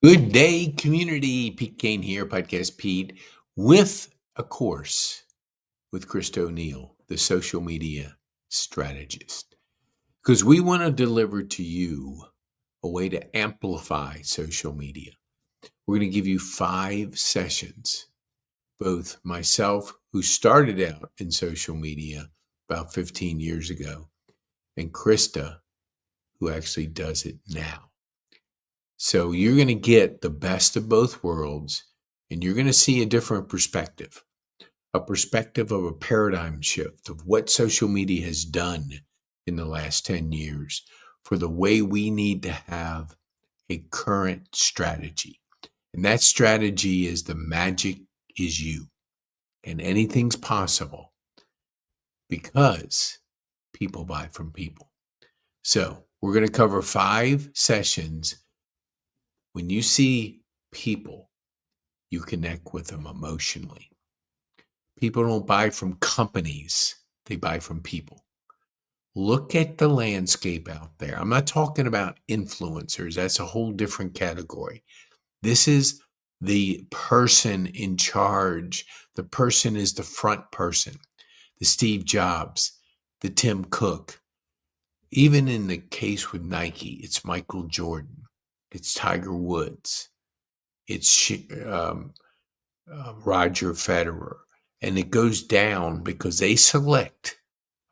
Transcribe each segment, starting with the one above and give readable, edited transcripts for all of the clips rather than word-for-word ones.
Good day, community. Pete Kane here, Podcast Pete, with a course with Krista O'Neill, the social media strategist. Because we want to deliver to you a way to amplify social media. We're going to give you 5 sessions. Both myself, who started out in social media about 15 years ago, and Krista, who actually does it now. So you're going to get the best of both worlds, and you're going to see a different perspective, a perspective of a paradigm shift of what social media has done in the last 10 years for the way we need to have a current strategy. And that strategy is the magic is you, and anything's possible because people buy from people. So we're going to cover 5 sessions. When you see people, you connect with them emotionally. People don't buy from companies, they buy from people. Look at the landscape out there. I'm not talking about influencers, that's a whole different category. This is the person in charge. The person is the front person, the Steve Jobs, the Tim Cook. Even in the case with Nike, it's Michael Jordan, it's Tiger Woods, it's Roger Federer. And it goes down because they select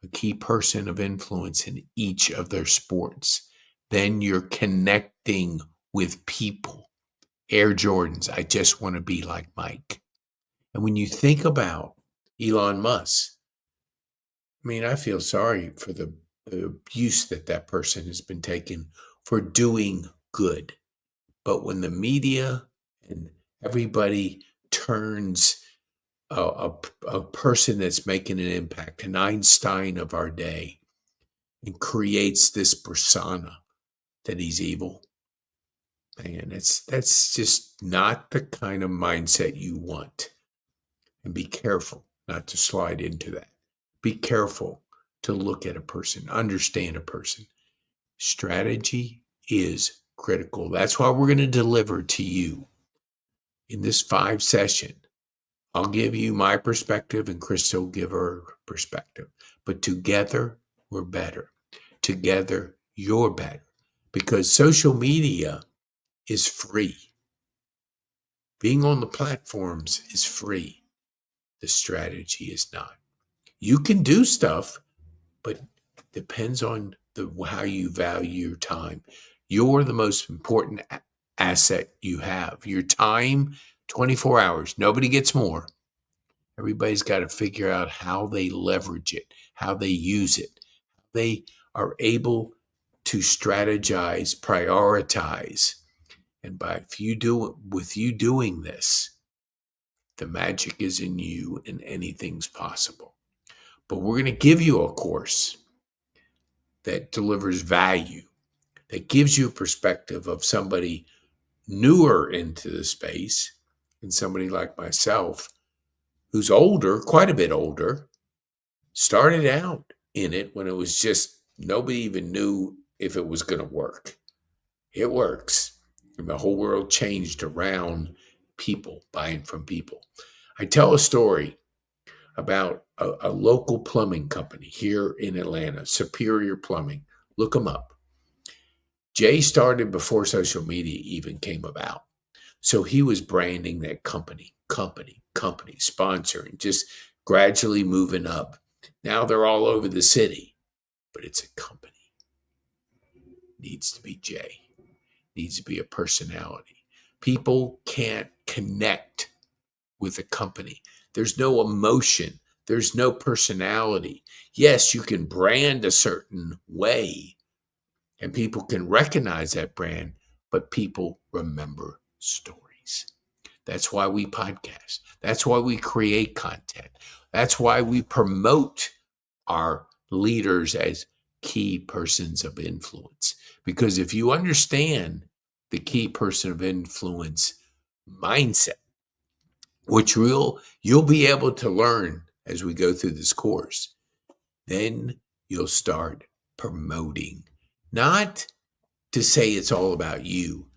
a key person of influence in each of their sports. Then you're connecting with people. Air Jordans, I just want to be like Mike. And when you think about Elon Musk, I feel sorry for the abuse that person has been taking for doing good. But when the media and everybody turns a person that's making an impact, an Einstein of our day, and creates this persona that he's evil, man, that's just not the kind of mindset you want. And be careful not to slide into that. Be careful to look at a person, understand a person. Strategy is critical. That's why we're going to deliver to you in this 5 session. I'll give you my perspective and Krista will give her perspective. But together, we're better. Together, you're better. Because social media is free. Being on the platforms is free. The strategy is not. You can do stuff, but it depends on how you value your time. You're the most important asset you have. Your time, 24 hours. Nobody gets more. Everybody's got to figure out how they leverage it, how they use it. They are able to strategize, prioritize. And with you doing this, the magic is in you and anything's possible. But we're going to give you a course that delivers value, that gives you a perspective of somebody newer into the space and somebody like myself who's older, quite a bit older, started out in it when it was just nobody even knew if it was going to work. It works. And the whole world changed around people, buying from people. I tell a story about a local plumbing company here in Atlanta, Superior Plumbing. Look them up. Jay started before social media even came about. So he was branding that company, sponsoring, just gradually moving up. Now they're all over the city, but it's a company. Needs to be Jay. Needs to be a personality. People can't connect with a company. There's no emotion. There's no personality. Yes, you can brand a certain way and people can recognize that brand, but people remember stories. That's why we podcast. That's why we create content. That's why we promote our leaders as key persons of influence. Because if you understand the key person of influence mindset, which you'll be able to learn as we go through this course, then you'll start promoting. Not to say it's all about you,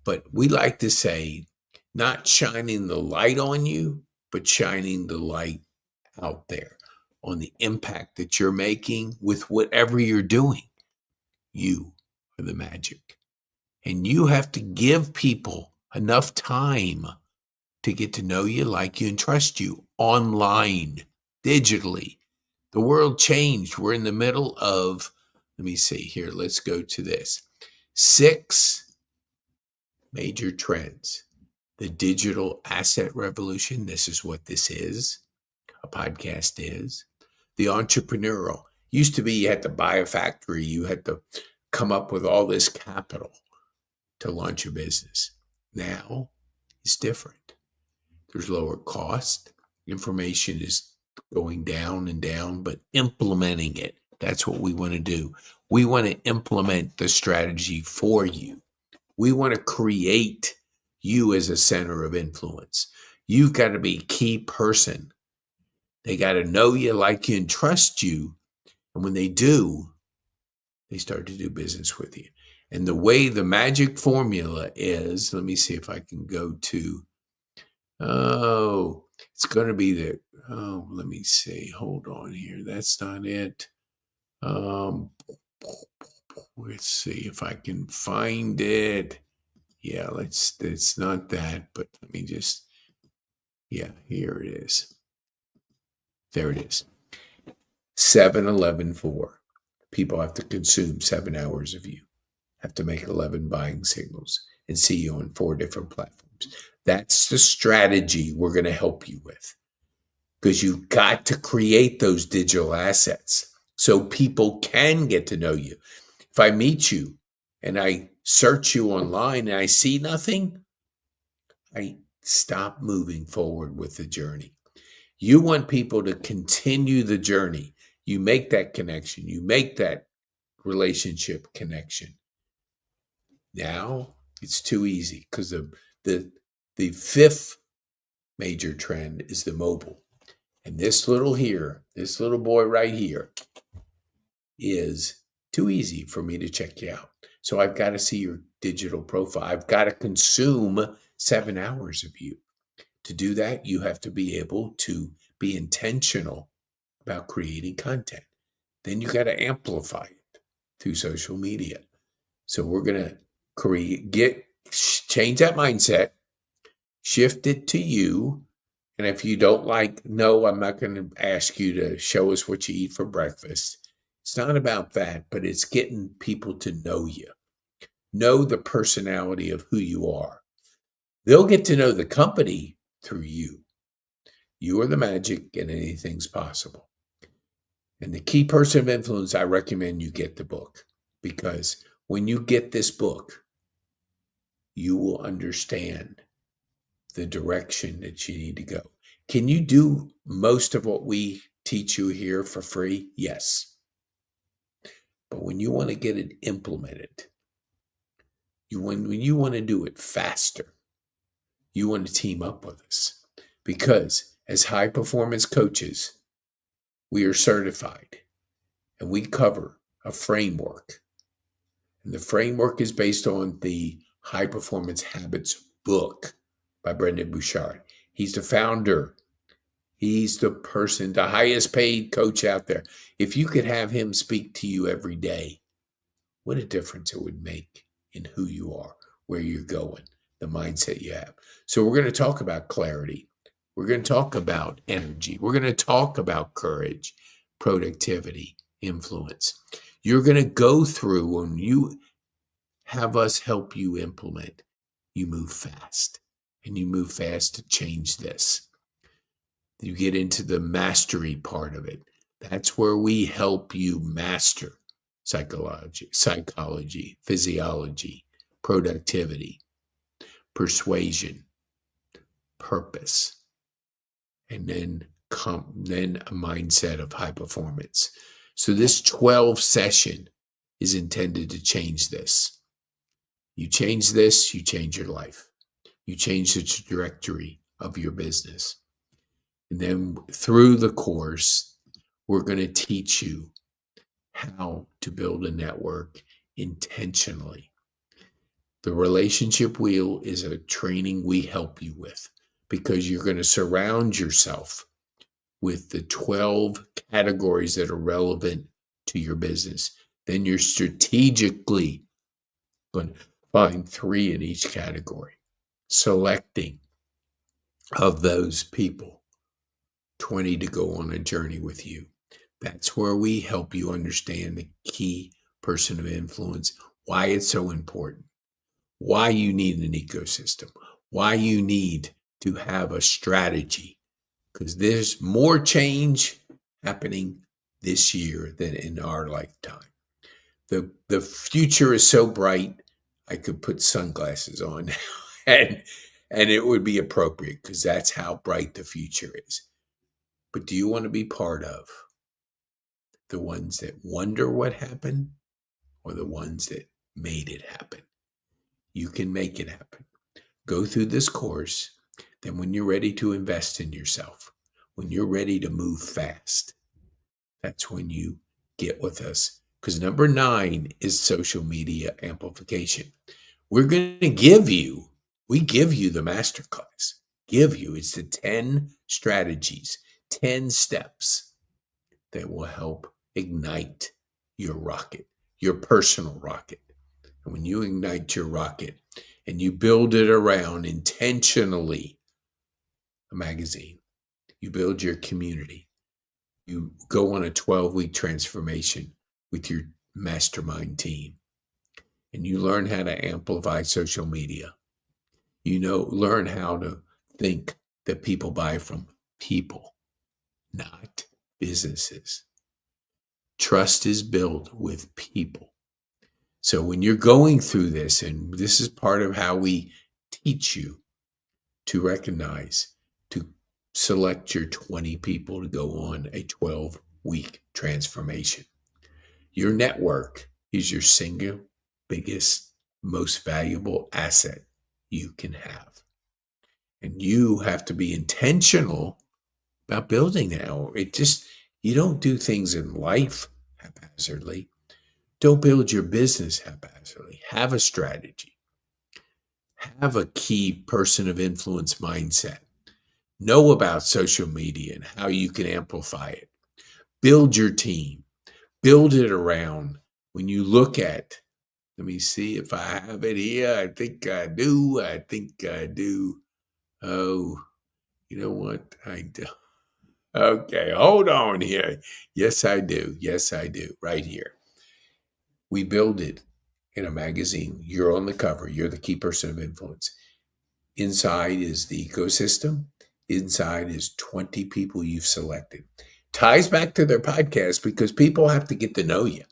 But we like to say, not shining the light on you, but shining the light out there on the impact that you're making with whatever you're doing. You are the magic. And you have to give people enough time to get to know you, like you, and trust you online, digitally. The world changed. We're in the middle of, let me see here, let's go to this. 6 major trends. The digital asset revolution. This is what this is. A podcast is. The entrepreneurial. Used to be you had to buy a factory. You had to come up with all this capital to launch a business. Now it's different. There's lower cost. Information is going down and down, but implementing it, that's what we want to do. We want to implement the strategy for you. We want to create you as a center of influence. You've got to be a key person. They got to know you, like you, and trust you. And when they do, they start to do business with you. And the way the magic formula is, let me see if I can go to, it's going to be the, let me see. Hold on here. That's not it. Let's see if I can find it. Yeah, it's not that, but let me just, yeah, here it is. There it is. 7-11-4. People have to consume 7 hours of you, have to make 11 buying signals, and see you on 4 different platforms. That's the strategy we're going to help you with, because you've got to create those digital assets so people can get to know you. If I meet you and I search you online and I see nothing, I stop moving forward with the journey. You want people to continue the journey. You make that connection. You make that relationship connection. Now it's too easy, because the 5th major trend is the mobile. And this little boy right here is too easy for me to check you out. So I've got to see your digital profile. I've got to consume 7 hours of you. To do that, you have to be able to be intentional about creating content. Then you got to amplify it through social media. So we're going to change that mindset, shift it to you. And if you don't like, no, I'm not going to ask you to show us what you eat for breakfast. It's not about that, but it's getting people to know you, know the personality of who you are. They'll get to know the company through you. You are the magic, and anything's possible. And the key person of influence, I recommend you get the book, because when you get this book, you will understand the direction that you need to go. Can you do most of what we teach you here for free? Yes. But when you want to get it implemented, when you want to do it faster, you want to team up with us, because as high performance coaches, we are certified and we cover a framework. And the framework is based on the High Performance Habits book by Brendan Bouchard. He's the founder. He's the person, the highest paid coach out there. If you could have him speak to you every day, what a difference it would make in who you are, where you're going, the mindset you have. So we're going to talk about clarity. We're going to talk about energy. We're going to talk about courage, productivity, influence. You're going to go through, when you have us help you implement, you move fast, and you move fast to change this. You get into the mastery part of it. That's where we help you master psychology, physiology, productivity, persuasion, purpose, and then a mindset of high performance. So this 12 session is intended to change this. You change this, you change your life. You change the trajectory of your business. And then through the course, we're going to teach you how to build a network intentionally. The relationship wheel is a training we help you with because you're going to surround yourself with the 12 categories that are relevant to your business. Then you're strategically going to find 3 in each category, selecting of those people 20 to go on a journey with you. That's where we help you understand the key person of influence, why it's so important, why you need an ecosystem, why you need to have a strategy, because there's more change happening this year than in our lifetime. The future is so bright, I could put sunglasses on now and it would be appropriate because that's how bright the future is. But do you want to be part of the ones that wonder what happened or the ones that made it happen? You can make it happen. Go through this course. Then when you're ready to invest in yourself, when you're ready to move fast, that's when you get with us. Because number 9 is social media amplification. We're going to give you the masterclass. It's the 10 strategies, 10 steps that will help ignite your rocket, your personal rocket. And when you ignite your rocket and you build it around intentionally a magazine, you build your community, you go on a 12-week transformation with your mastermind team, and you learn how to amplify social media. Learn how to think that people buy from people, not businesses. Trust is built with people. So when you're going through this, and this is part of how we teach you to recognize, to select your 20 people to go on a 12-week transformation. Your network is your single biggest, most valuable asset you can have. And you have to be intentional about building that. You don't do things in life haphazardly. Don't build your business haphazardly. Have a strategy. Have a key person of influence mindset. Know about social media and how you can amplify it. Build your team. Build it around. When you look at, let me see if I have it here. I think I do. Oh, you know what? I do. Okay, hold on here. Yes, I do. Right here. We build it in a magazine. You're on the cover. You're the key person of influence. Inside is the ecosystem. Inside is 20 people you've selected. Ties back to their podcast because people have to get to know you.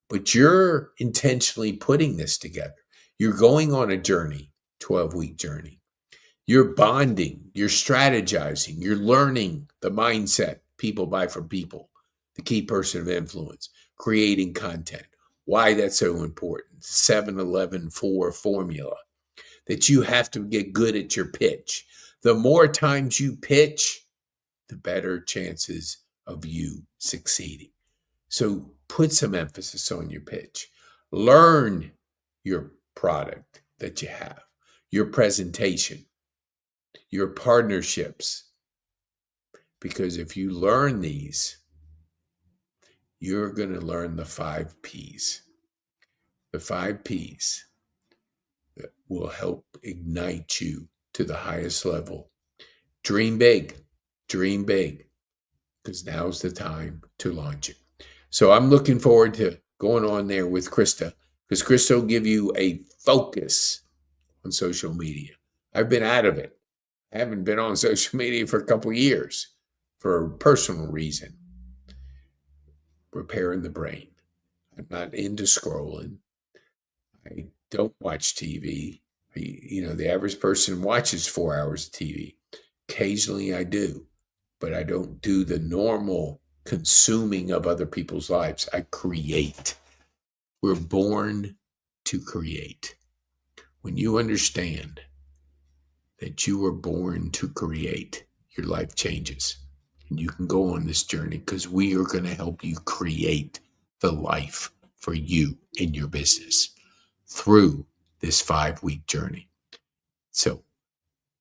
But you're intentionally putting this together. You're going on a journey, 12-week journey. You're bonding, you're strategizing, you're learning the mindset. People buy from people, the key person of influence, creating content. Why that's so important. 7-11-4 formula. That you have to get good at your pitch. The more times you pitch, the better chances of you succeeding. So put some emphasis on your pitch. Learn your product that you have, your presentation, your partnerships. Because if you learn these, you're going to learn the 5 Ps. The 5 Ps that will help ignite you to the highest level. Dream big, because now's the time to launch it. So I'm looking forward to going on there with Krista, because Krista will give you a focus on social media. I've been out of it. I haven't been on social media for a couple of years for a personal reason. Repairing the brain. I'm not into scrolling. I don't watch TV. The average person watches 4 hours of TV. Occasionally I do, but I don't do the normal consuming of other people's lives. I create. We're born to create. When you understand that you were born to create, your life changes. And you can go on this journey because we are going to help you create the life for you in your business through this 5-week journey. So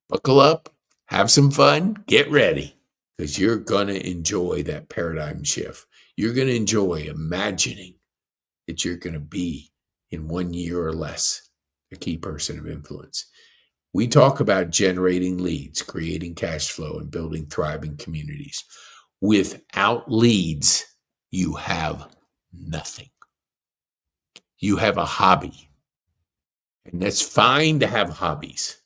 buckle up, have some fun, get ready, because you're going to enjoy that paradigm shift. You're going to enjoy imagining that you're going to be in 1 year or less a key person of influence. We talk about generating leads, creating cash flow, and building thriving communities. Without leads, you have nothing. You have a hobby. And that's fine to have hobbies.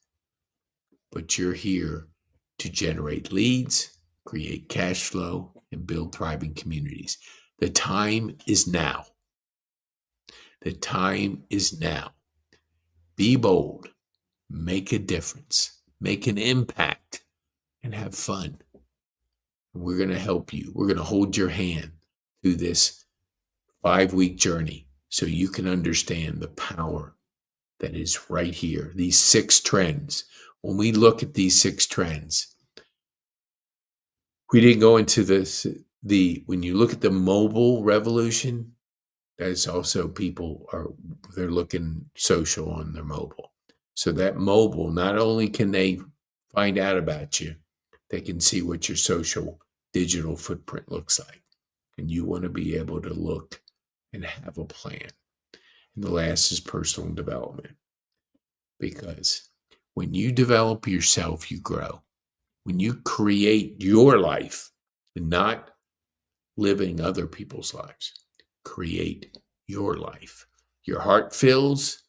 But you're here to generate leads, create cash flow, and build thriving communities. The time is now. The time is now. Be bold. Make a difference. Make an impact. And have fun. We're going to help you. We're going to hold your hand through this 5-week journey so you can understand the power that is right here. These 6 trends. When we look at these 6 trends, we didn't go into this. When you look at the mobile revolution, that's also they're looking social on their mobile. So that mobile, not only can they find out about you, they can see what your social digital footprint looks like. And you want to be able to look and have a plan. And the last is personal development. Because when you develop yourself, you grow. When you create your life and not living other people's lives, create your life. Your heart fills,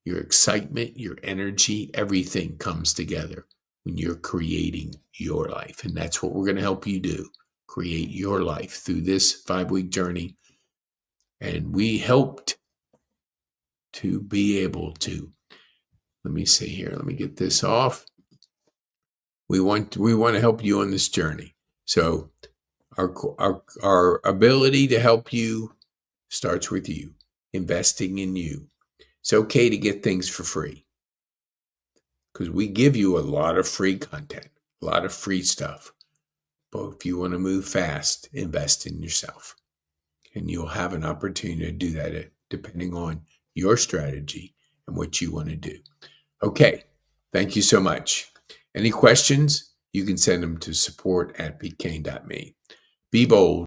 your excitement, your energy, everything comes together when you're creating your life. And that's what we're going to help you do. Create your life through this 5-week journey. And we helped to be able to, let me see here, let me get this off. We want to help you on this journey. So our ability to help you starts with you, investing in you. It's okay to get things for free because we give you a lot of free content, a lot of free stuff. But if you want to move fast, invest in yourself. And you'll have an opportunity to do that depending on your strategy and what you want to do. Okay, thank you so much. Any questions? You can send them to support@pkane.me. Be bold.